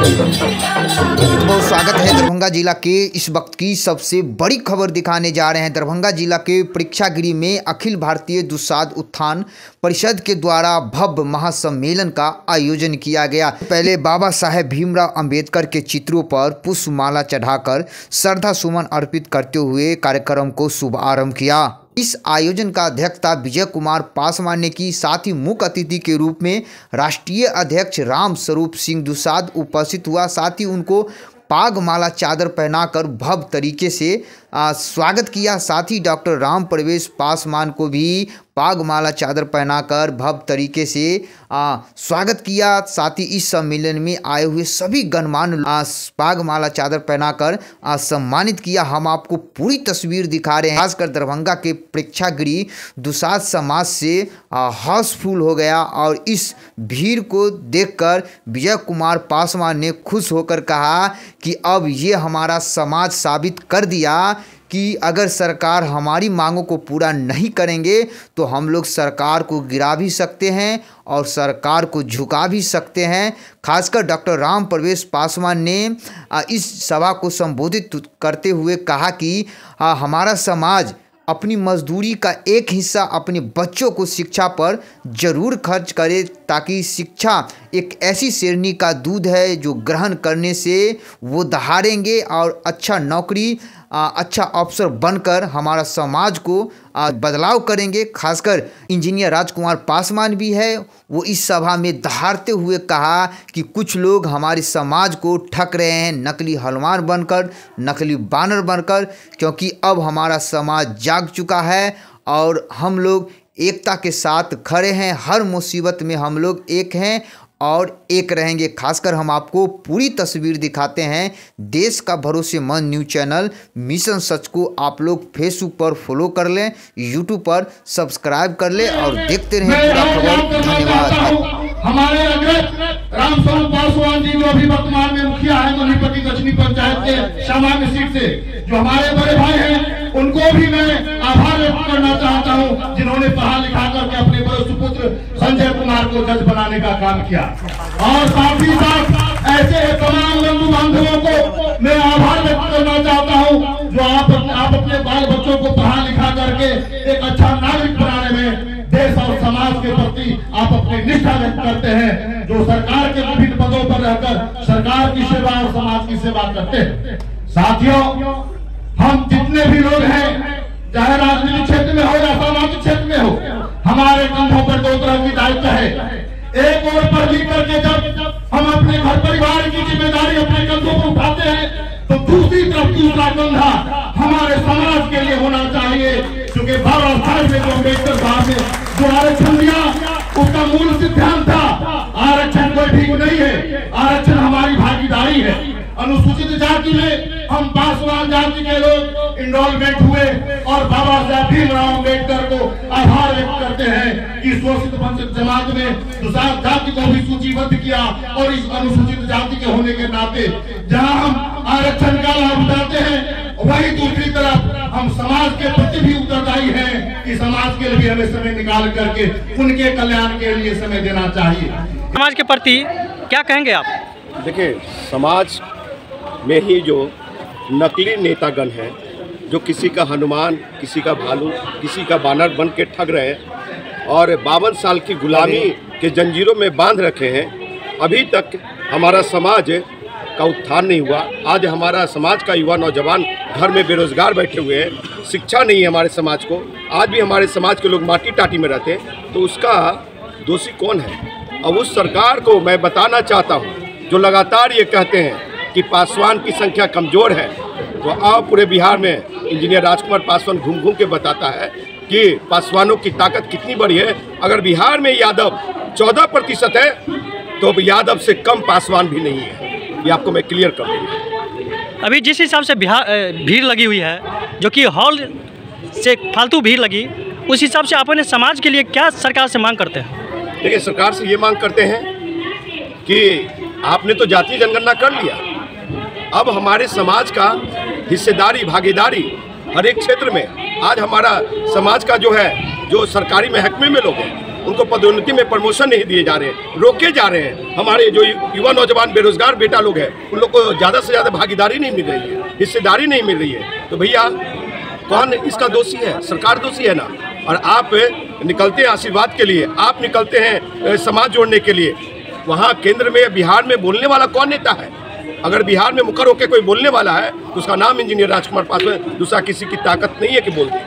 बहुत स्वागत है दरभंगा जिला के इस वक्त की सबसे बड़ी खबर दिखाने जा रहे हैं। दरभंगा जिला के परीक्षागृह में अखिल भारतीय दुसाध उत्थान परिषद के द्वारा भव्य महासम्मेलन का आयोजन किया गया। पहले बाबा साहेब भीमराव अंबेडकर के चित्रों पर पुष्पमाला चढ़ाकर श्रद्धा सुमन अर्पित करते हुए कार्यक्रम को शुभारंभ किया। इस आयोजन का अध्यक्षता विजय कुमार पासवान ने की। साथ ही मुख्य अतिथि के रूप में राष्ट्रीय अध्यक्ष राम स्वरूप सिंह दुसाध उपस्थित हुआ। साथ ही उनको पाग माला चादर पहनाकर भव्य तरीके से स्वागत किया। साथ ही डॉक्टर राम प्रवेश पासवान को भी पाग माला चादर पहनाकर भव्य तरीके से स्वागत किया। साथ ही इस सम्मेलन में आए हुए सभी गणमान्य पाग माला चादर पहनाकर सम्मानित किया। हम आपको पूरी तस्वीर दिखा रहे हैं। खासकर दरभंगा के प्रेक्षागृह दुसाध समाज से हाउसफुल हो गया और इस भीड़ को देखकर विजय कुमार पासवान ने खुश होकर कहा कि अब ये हमारा समाज साबित कर दिया कि अगर सरकार हमारी मांगों को पूरा नहीं करेंगे तो हम लोग सरकार को गिरा भी सकते हैं और सरकार को झुका भी सकते हैं। खासकर डॉक्टर राम प्रवेश पासवान ने इस सभा को संबोधित करते हुए कहा कि हमारा समाज अपनी मजदूरी का एक हिस्सा अपने बच्चों को शिक्षा पर ज़रूर खर्च करे, ताकि शिक्षा एक ऐसी श्रेणी का दूध है जो ग्रहण करने से वो दहाड़ेंगे और अच्छा नौकरी अच्छा अफसर बनकर हमारा समाज को बदलाव करेंगे। खासकर इंजीनियर राजकुमार पासवान भी है, वो इस सभा में दहाड़ते हुए कहा कि कुछ लोग हमारे समाज को ठग रहे हैं नकली हनुमान बनकर, नकली बानर बनकर, क्योंकि अब हमारा समाज जाग चुका है और हम लोग एकता के साथ खड़े हैं। हर मुसीबत में हम लोग एक हैं और एक रहेंगे। खासकर हम आपको पूरी तस्वीर दिखाते हैं। देश का भरोसेमंद न्यूज़ चैनल मिशन सच को आप लोग फेसबुक पर फॉलो कर लें, यूट्यूब पर सब्सक्राइब कर लें और देखते रहें पूरा खबर। धन्यवाद। हमारे अध्यक्ष राम स्वरूप पासवान जी जो अभी वर्तमान में मुखिया है मनीपति दक्षिणी पंचायत के सामान्य सीट से, जो हमारे बड़े भाई हैं, उनको भी मैं आभार व्यक्त करना चाहता हूं जिन्होंने पढ़ा लिखा करके अपने बड़े सुपुत्र संजय कुमार को जज बनाने का काम किया। और साथ ही साथ ऐसे तमाम बंधु बांधवों को मैं आभार व्यक्त करना चाहता हूं जो आप अपने बाल बच्चों को पढ़ा लिखा करके एक अच्छा नागरिक बनाने में देश और समाज के प्रति आप अपनी निष्ठा व्यक्त करते हैं, जो सरकार के विभिन्न पदों पर रहकर सरकार की सेवा और समाज की सेवा करते हैं। साथियों, हम जितने भी लोग हैं, चाहे राजनीतिक क्षेत्र में हो या सामाजिक क्षेत्र में हो, हमारे कंधों पर दो तरह की दायित्व है। एक ओर पढ़ लिख करके जब हम अपने घर परिवार की जिम्मेदारी अपने कंधों पर उठाते हैं, तो दूसरी तरफ दूसरा कंधा हमारे समाज के लिए होना चाहिए। क्योंकि बाबा साहेब जो अम्बेडकर साहब ने जो आरक्षण दिया, उसका मूल सिद्धांत था आरक्षण कोई ठीक नहीं है, आरक्षण हमारी भागीदारी है। अनुसूचित जाति में हम पासवान जाति के लोग इनरोलमेंट हुए और बाबा साहेब भीमराव अम्बेडकर को आभार व्यक्त करते हैं कि शोषित वंचित जमात में दुसाध जाति को भी सूचीबद्ध किया। और इस अनुसूचित जाति के होने के नाते जहां हम आरक्षण का लाभ उठाते हैं, वही दूसरी तरफ हम समाज के प्रति भी उत्तरदायी हैं कि समाज के लिए हमें समय निकाल करके उनके कल्याण के लिए समय देना चाहिए। समाज के प्रति क्या कहेंगे आप? देखिए, समाज में ही जो नकली नेतागण हैं, जो किसी का हनुमान, किसी का भालू, किसी का बानर बन के ठग रहे हैं और 52 साल की गुलामी के जंजीरों में बांध रखे हैं, अभी तक हमारा समाज का उत्थान नहीं हुआ। आज हमारा समाज का युवा नौजवान घर में बेरोजगार बैठे हुए हैं, शिक्षा नहीं है हमारे समाज को। आज भी हमारे समाज के लोग माटी टाटी में रहते हैं, तो उसका दोषी कौन है? अब उस सरकार को मैं बताना चाहता हूँ जो लगातार ये कहते हैं कि पासवान की संख्या कमज़ोर है, तो अब पूरे बिहार में इंजीनियर राजकुमार पासवान घूम घूम के बताता है कि पासवानों की ताकत कितनी बड़ी है। अगर बिहार में यादव 14% है तो यादव से कम पासवान भी नहीं है। ये आपको मैं क्लियर कर दूँगा। अभी जिस हिसाब से भीड़ लगी हुई है, जो कि हॉल से फालतू भीड़ लगी, उस हिसाब से आप अपने समाज के लिए क्या सरकार से मांग करते हैं? देखिए, सरकार से ये मांग करते हैं कि आपने तो जातीय जनगणना कर लिया, अब हमारे समाज का हिस्सेदारी भागीदारी हर एक क्षेत्र में, आज हमारा समाज का जो है, जो सरकारी महकमे में लोग हैं, उनको पदोन्नति में प्रमोशन नहीं दिए जा रहे हैं, रोके जा रहे हैं। हमारे जो युवा नौजवान बेरोजगार बेटा लोग हैं उन लोग को ज़्यादा से ज़्यादा भागीदारी नहीं मिल रही है, हिस्सेदारी नहीं मिल रही है। तो भैया कौन इसका दोषी है? सरकार दोषी है ना। और आप निकलते हैं आशीर्वाद के लिए, आप निकलते हैं समाज जोड़ने के लिए। वहाँ केंद्र में बिहार में बोलने वाला कौन नेता है? अगर बिहार में मुकर होकर कोई बोलने वाला है तो उसका नाम इंजीनियर राजकुमार पासवान, दूसरा किसी की ताकत नहीं है कि बोल दे।